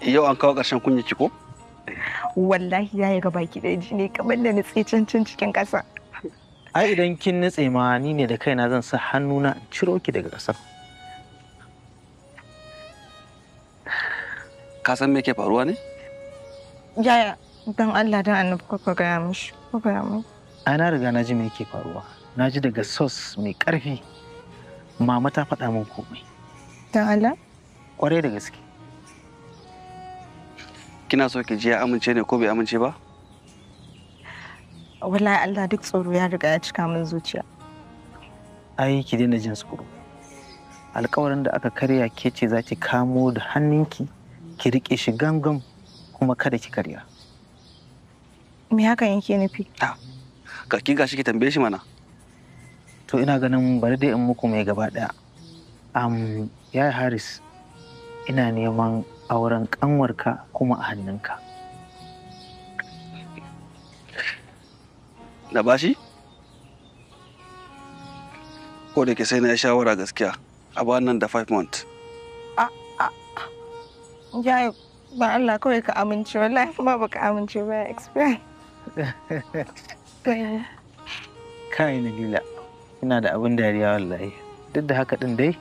Yau an kawo ƙarshen kunya ki ko? Wallahi ya yi gaba ki ɗaya ne kamar da nutse can cikin ƙasa. Ai idan kin nutse ma ni ne da kaina zan sa hannuna in ciro ki daga ƙasar. Ka san me ke faruwa ne? Yaya, don Allah don annabi ka gaya mishi, ka gaya mishi. Ai na riga na ji me yake faruwa. Na ji daga sos mai ƙarfi. Mama ta faɗa min komai. Don Allah? Ƙwarai da gaske. Kina so ki ji ya amince ne ko bai amince ba? Wallahi Allah duk tsoro ya riga ya cika min zuciya. Ai ki daina jin tsoro. Alƙawarin da aka karya ke ce za ki kamo da hannunki ki riƙe shi gangam kuma kada ki karya. Me hakan yake nufi? Ka ki gashi ki tambaye shi mana. To ina ganin bari dai in muku mai gaba ɗaya. Yaya Haris, ina neman auren ƙanwarka kuma a hannunka. Da bashi? Ko da ke sai na shawara gaskiya a ba nan da 5 months. Yaya, ba Allah kawai ka amince, wallahi kuma baka amince ba experience. Kai Nabila, ina da abin dariya wallahi. Duk da haka ɗin dai.